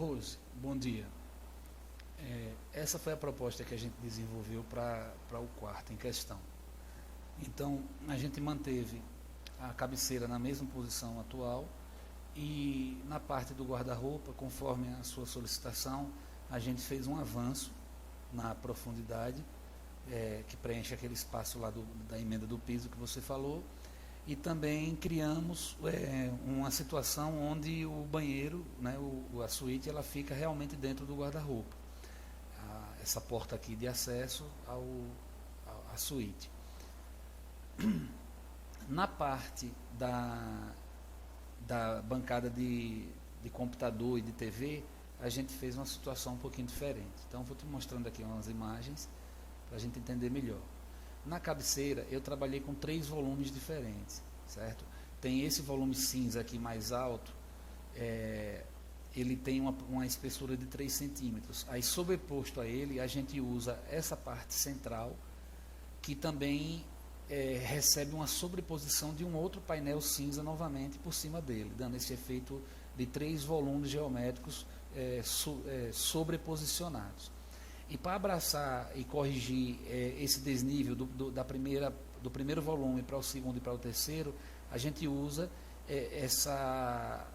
Rose, bom dia. Essa foi a proposta que a gente desenvolveu para o quarto em questão. Então, a gente manteve a cabeceira na mesma posição atual e na parte do guarda-roupa, conforme a sua solicitação, a gente fez um avanço na profundidade, que preenche aquele espaço lá da emenda do piso que você falou, e também criamos uma situação onde o banheiro, né, a suíte, ela fica realmente dentro do guarda-roupa. Essa porta aqui de acesso à suíte. Na parte da bancada de computador e de TV, a gente fez uma situação um pouquinho diferente. Então, vou te mostrando aqui umas imagens para a gente entender melhor. Na cabeceira, eu trabalhei com 3 volumes diferentes, certo? Tem esse volume cinza aqui mais alto, ele tem uma espessura de 3 centímetros. Aí, sobreposto a ele, a gente usa essa parte central, que também recebe uma sobreposição de um outro painel cinza novamente por cima dele, dando esse efeito de 3 volumes geométricos sobreposicionados. E para abraçar e corrigir esse desnível do primeiro volume para o segundo e para o terceiro, a gente usa essa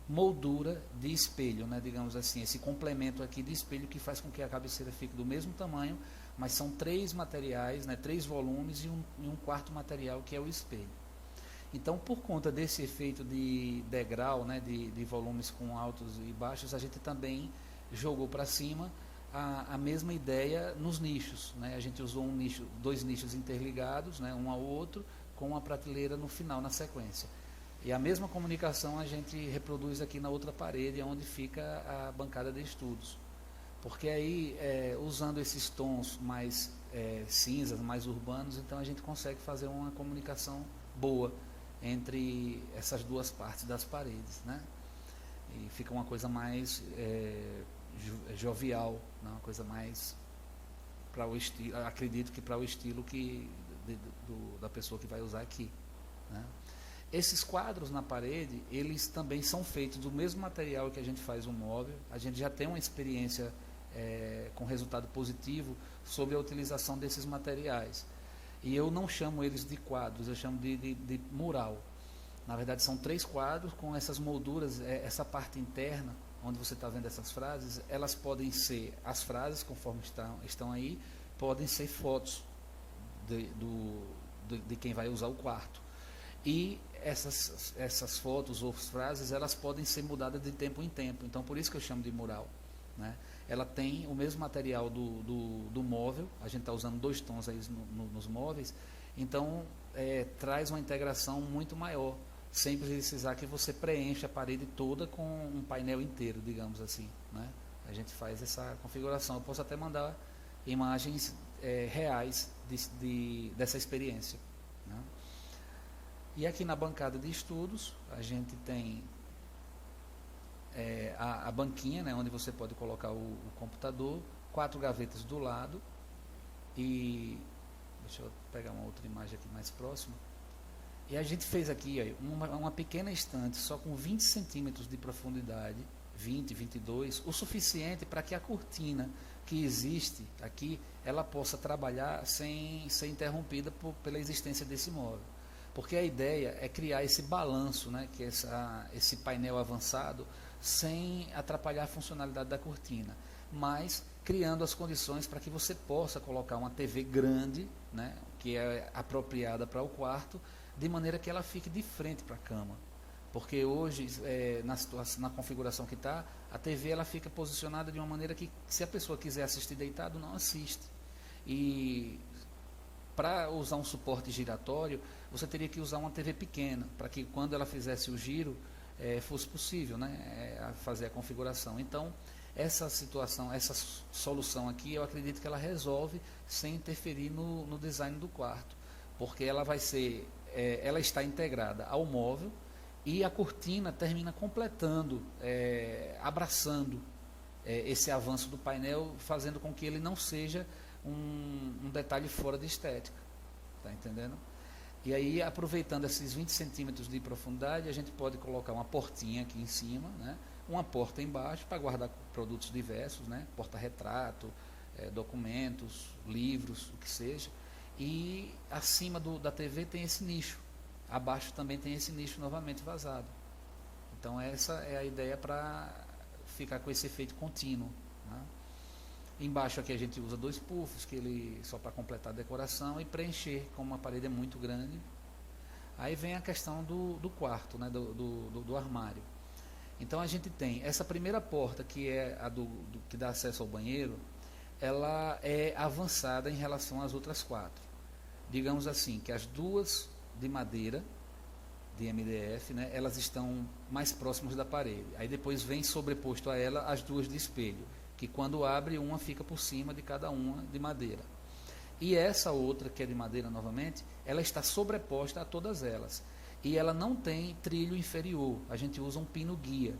moldura de espelho, né, digamos assim, esse complemento aqui de espelho que faz com que a cabeceira fique do mesmo tamanho, mas são 3 materiais, né, 3 volumes e um quarto material que é o espelho. Então, por conta desse efeito de degrau, né, de volumes com altos e baixos, a gente também jogou para cima a mesma ideia nos nichos, né? A gente usou 2 nichos interligados, né, um ao outro, com uma prateleira no final, na sequência. E a mesma comunicação a gente reproduz aqui na outra parede, onde fica a bancada de estudos. Porque aí, usando esses tons mais cinzas, mais urbanos, então a gente consegue fazer uma comunicação boa entre essas duas partes das paredes, né? E fica uma coisa mais jovial, né? Uma coisa mais para o estilo, acredito que para o estilo da pessoa que vai usar aqui, né? Esses quadros na parede, eles também são feitos do mesmo material que a gente faz um móvel. A gente já tem uma experiência com resultado positivo sobre a utilização desses materiais. E eu não chamo eles de quadros, eu chamo de mural. Na verdade, são 3 quadros com essas molduras, essa parte interna, onde você está vendo essas frases, elas podem ser as frases, conforme estão aí, podem ser fotos de quem vai usar o quarto. E essas fotos ou frases, elas podem ser mudadas de tempo em tempo. Então, por isso que eu chamo de mural, né? Ela tem o mesmo material do móvel, a gente está usando 2 tons aí nos móveis, então traz uma integração muito maior, sem precisar que você preencha a parede toda com um painel inteiro, digamos assim, né? A gente faz essa configuração. Eu posso até mandar imagens reais dessa experiência, né? E aqui na bancada de estudos, a gente tem a banquinha, né, onde você pode colocar o computador, 4 gavetas do lado, e deixa eu pegar uma outra imagem aqui mais próxima. E a gente fez aqui uma pequena estante, só com 20 centímetros de profundidade, 20, 22, o suficiente para que a cortina que existe aqui, ela possa trabalhar sem ser interrompida pela existência desse móvel. Porque a ideia é criar esse balanço, né, que esse painel avançado, sem atrapalhar a funcionalidade da cortina, mas criando as condições para que você possa colocar uma TV grande, né, que é apropriada para o quarto, de maneira que ela fique de frente para a cama. Porque hoje, na configuração que está, a TV ela fica posicionada de uma maneira que, se a pessoa quiser assistir deitado, não assiste. E para usar um suporte giratório, você teria que usar uma TV pequena, para que quando ela fizesse o giro, fosse possível, né, fazer a configuração. Então, essa situação, essa solução aqui, eu acredito que ela resolve sem interferir no design do quarto, porque ela vai ser, ela está integrada ao móvel e a cortina termina completando, abraçando esse avanço do painel, fazendo com que ele não seja um detalhe fora de estética, tá entendendo? E aí, aproveitando esses 20 centímetros de profundidade, a gente pode colocar uma portinha aqui em cima, né? Uma porta embaixo para guardar produtos diversos, né? Porta-retrato, documentos, livros, o que seja. E acima da TV tem esse nicho. Abaixo também tem esse nicho novamente vazado. Então essa é a ideia para ficar com esse efeito contínuo, né? Embaixo aqui a gente usa 2 puffs, só para completar a decoração e preencher, como a parede é muito grande. Aí vem a questão do quarto, né? do armário. Então a gente tem essa primeira porta, que é a que dá acesso ao banheiro, ela é avançada em relação às outras 4. Digamos assim, que as 2 de madeira, de MDF, né, elas estão mais próximas da parede. Aí depois vem sobreposto a ela as 2 de espelho, que quando abre, uma fica por cima de cada uma de madeira. E essa outra, que é de madeira novamente, ela está sobreposta a todas elas. E ela não tem trilho inferior, a gente usa um pino guia.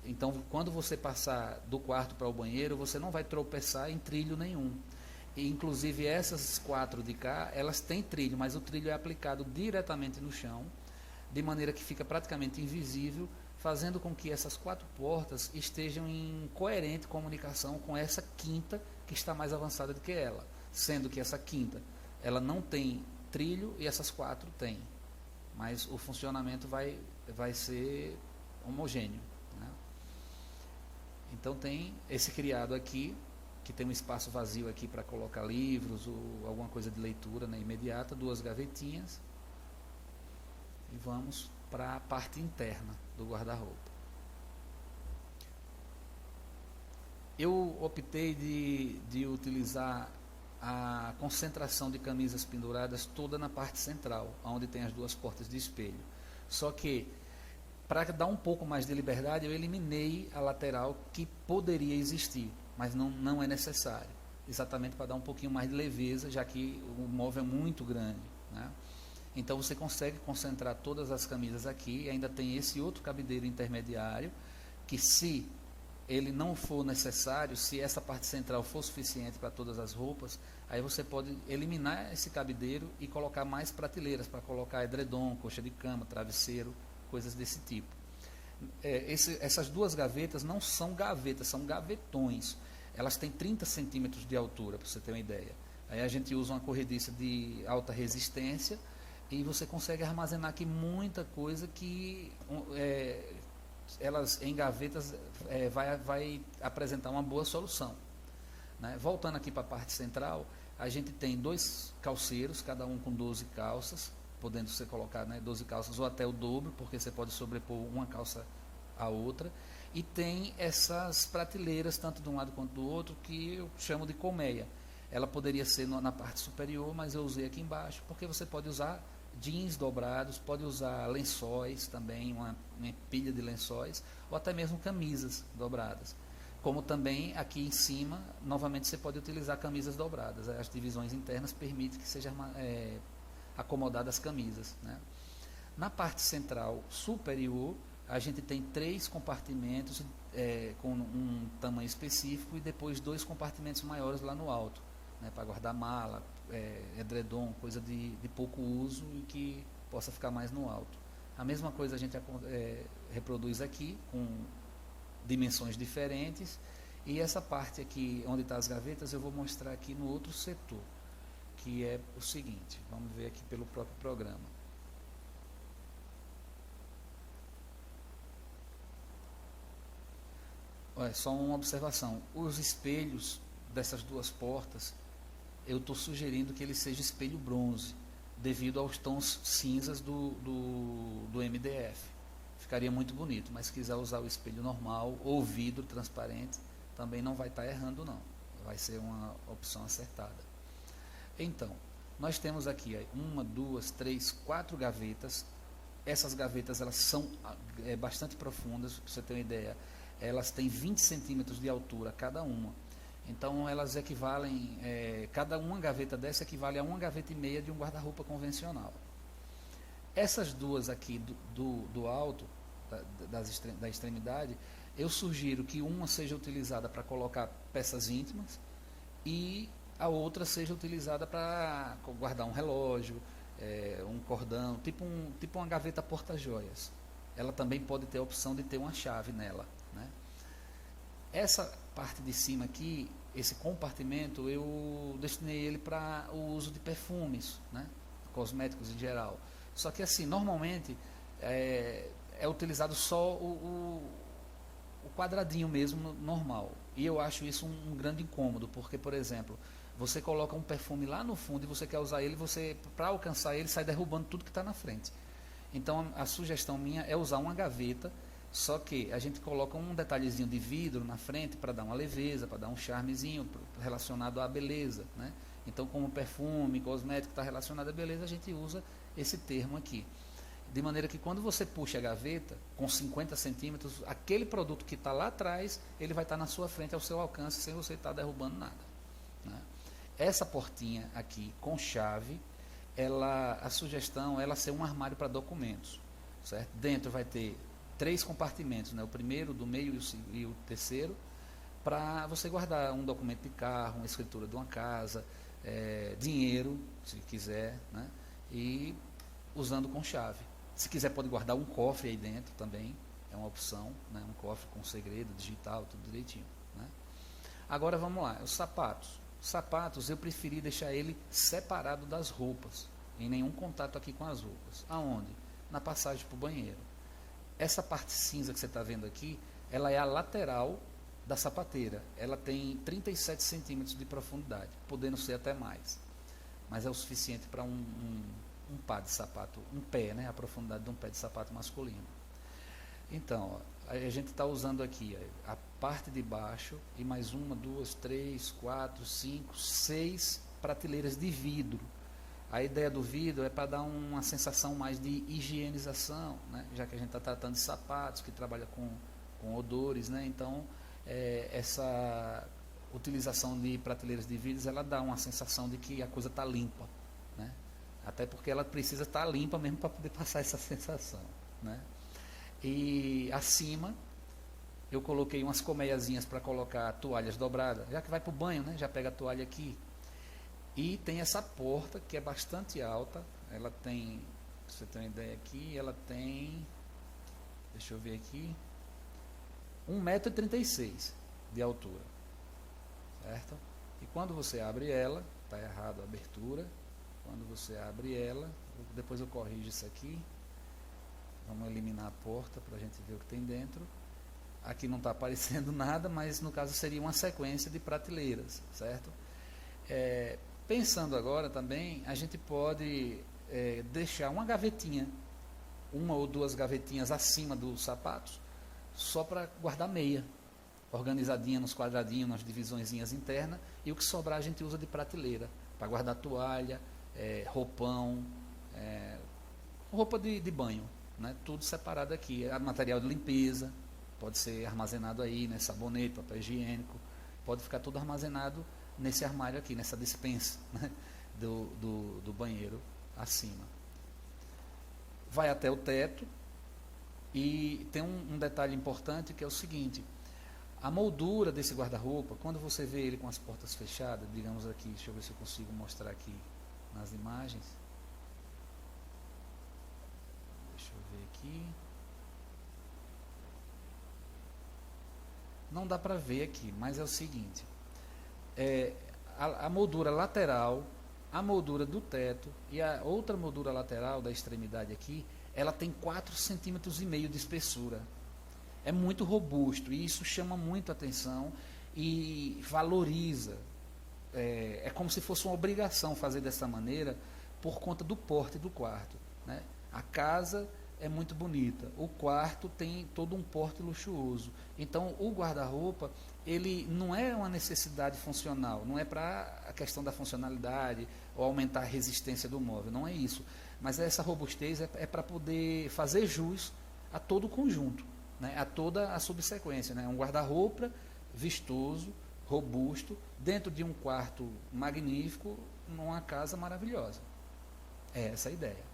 Então, quando você passar do quarto para o banheiro, você não vai tropeçar em trilho nenhum. E, inclusive, essas 4 de cá, elas têm trilho, mas o trilho é aplicado diretamente no chão, de maneira que fica praticamente invisível, fazendo com que essas 4 portas estejam em coerente comunicação com essa quinta, que está mais avançada do que ela. Sendo que essa quinta, ela não tem trilho e essas 4 têm. Mas o funcionamento vai ser homogêneo, né? Então tem esse criado aqui, que tem um espaço vazio aqui para colocar livros ou alguma coisa de leitura, né, imediata, 2 gavetinhas. E vamos para a parte interna do guarda-roupa. Eu optei de utilizar a concentração de camisas penduradas toda na parte central, onde tem as 2 portas de espelho. Só que, para dar um pouco mais de liberdade, eu eliminei a lateral que poderia existir, mas não é necessário. Exatamente para dar um pouquinho mais de leveza, já que o móvel é muito grande, né? Então você consegue concentrar todas as camisas aqui, e ainda tem esse outro cabideiro intermediário, que se ele não for necessário, se essa parte central for suficiente para todas as roupas, aí você pode eliminar esse cabideiro e colocar mais prateleiras, para colocar edredom, coxa de cama, travesseiro, coisas desse tipo. Essas 2 gavetas não são gavetas, são gavetões. Elas têm 30 centímetros de altura, para você ter uma ideia. Aí a gente usa uma corrediça de alta resistência, e você consegue armazenar aqui muita coisa que elas em gavetas vai apresentar uma boa solução, né? Voltando aqui para a parte central, a gente tem 2 calceiros, cada um com 12 calças, podendo ser colocar, né, 12 calças ou até o dobro, porque você pode sobrepor uma calça à outra. E tem essas prateleiras, tanto de um lado quanto do outro, que eu chamo de colmeia. Ela poderia ser na parte superior, mas eu usei aqui embaixo, porque você pode usar jeans dobrados, pode usar lençóis também, uma pilha de lençóis, ou até mesmo camisas dobradas. Como também aqui em cima, novamente você pode utilizar camisas dobradas. As divisões internas permitem que sejam acomodadas as camisas, né? Na parte central superior, a gente tem 3 compartimentos com um tamanho específico e depois 2 compartimentos maiores lá no alto, né, para guardar mala, edredom, coisa de pouco uso e que possa ficar mais no alto. A mesma coisa a gente reproduz aqui, com dimensões diferentes, e essa parte aqui, onde está as gavetas, eu vou mostrar aqui no outro setor, que é o seguinte, vamos ver aqui pelo próprio programa. Olha, só uma observação, os espelhos dessas 2 portas, eu estou sugerindo que ele seja espelho bronze, devido aos tons cinzas do MDF. Ficaria muito bonito, mas se quiser usar o espelho normal ou vidro transparente, também não vai estar errando não. Vai ser uma opção acertada. Então, nós temos aqui 1, 2, 3, 4 gavetas. Essas gavetas elas são bastante profundas, para você ter uma ideia. Elas têm 20 centímetros de altura cada uma. Então elas equivalem, cada uma gaveta dessa equivale a 1,5 gaveta de um guarda-roupa convencional. Essas 2 aqui do alto, da extremidade, eu sugiro que uma seja utilizada para colocar peças íntimas e a outra seja utilizada para guardar um relógio, um cordão, tipo uma gaveta porta-joias. Ela também pode ter a opção de ter uma chave nela, né? Essa parte de cima aqui, esse compartimento, eu destinei ele para o uso de perfumes, né? Cosméticos em geral. Só que assim, normalmente é utilizado só o quadradinho mesmo, normal. E eu acho isso um grande incômodo, porque, por exemplo, você coloca um perfume lá no fundo e você quer usar ele, você, para alcançar ele, sai derrubando tudo que está na frente. Então, a sugestão minha é usar uma gaveta, só que a gente coloca um detalhezinho de vidro na frente para dar uma leveza, para dar um charmezinho relacionado à beleza, né? Então, como perfume, cosmético está relacionado à beleza, a gente usa esse termo aqui. De maneira que quando você puxa a gaveta, com 50 centímetros, aquele produto que está lá atrás, ele vai estar na sua frente, ao seu alcance, sem você estar derrubando nada, né? Essa portinha aqui, com chave, a sugestão é ela ser um armário para documentos, certo? Dentro vai ter 3 compartimentos, né? O primeiro, do meio e o terceiro, para você guardar um documento de carro, uma escritura de uma casa, dinheiro, se quiser, né? E usando com chave. Se quiser pode guardar um cofre aí dentro também, é uma opção, né? Um cofre com segredo digital, tudo direitinho, né? Agora vamos lá, os sapatos. Sapatos eu preferi deixar ele separado das roupas, em nenhum contato aqui com as roupas. Aonde? Na passagem para o banheiro. Essa parte cinza que você está vendo aqui, ela é a lateral da sapateira. Ela tem 37 centímetros de profundidade, podendo ser até mais. Mas é o suficiente para um par de sapato, um pé, né? A profundidade de um pé de sapato masculino. Então, ó, a gente está usando aqui a parte de baixo e mais 1, 2, 3, 4, 5, 6 prateleiras de vidro. A ideia do vidro é para dar uma sensação mais de higienização, né? Já que a gente está tratando de sapatos, que trabalha com odores, né? Então, essa utilização de prateleiras de vidros, ela dá uma sensação de que a coisa está limpa, né? Até porque ela precisa estar limpa mesmo para poder passar essa sensação, né? E acima eu coloquei umas colmeiazinhas para colocar toalhas dobradas, já que vai para o banho, né? Já pega a toalha aqui. E tem essa porta que é bastante alta, ela tem, pra você ter uma ideia aqui, ela tem, deixa eu ver aqui, 1,36 m de altura, certo? E quando você abre ela, está errado a abertura, quando você abre ela, depois eu corrijo isso aqui, vamos eliminar a porta para a gente ver o que tem dentro. Aqui não está aparecendo nada, mas no caso seria uma sequência de prateleiras, certo? Pensando agora também, a gente pode deixar uma gavetinha, 1 ou 2 gavetinhas acima dos sapatos, só para guardar meia, organizadinha nos quadradinhos, nas divisõezinhas internas, e o que sobrar a gente usa de prateleira, para guardar toalha, roupão, roupa de banho, né? Tudo separado aqui, material de limpeza, pode ser armazenado aí, né? Sabonete, papel higiênico, pode ficar tudo armazenado nesse armário aqui, nessa despensa, né? do banheiro acima. Vai até o teto. E tem um detalhe importante que é o seguinte: a moldura desse guarda-roupa, quando você vê ele com as portas fechadas, digamos aqui, deixa eu ver se eu consigo mostrar aqui nas imagens. Deixa eu ver aqui. Não dá para ver aqui, mas é o seguinte: a moldura lateral, a moldura do teto e a outra moldura lateral da extremidade aqui, ela tem 4,5 centímetros de espessura. É muito robusto e isso chama muito a atenção e valoriza. É como se fosse uma obrigação fazer dessa maneira por conta do porte do quarto, né? A casa é muito bonita, o quarto tem todo um porte luxuoso. Então, o guarda-roupa, ele não é uma necessidade funcional, não é para a questão da funcionalidade ou aumentar a resistência do móvel, não é isso. Mas essa robustez é para poder fazer jus a todo o conjunto, né? A toda a subsequência, né? Um guarda-roupa vistoso, robusto, dentro de um quarto magnífico, numa casa maravilhosa. É essa a ideia.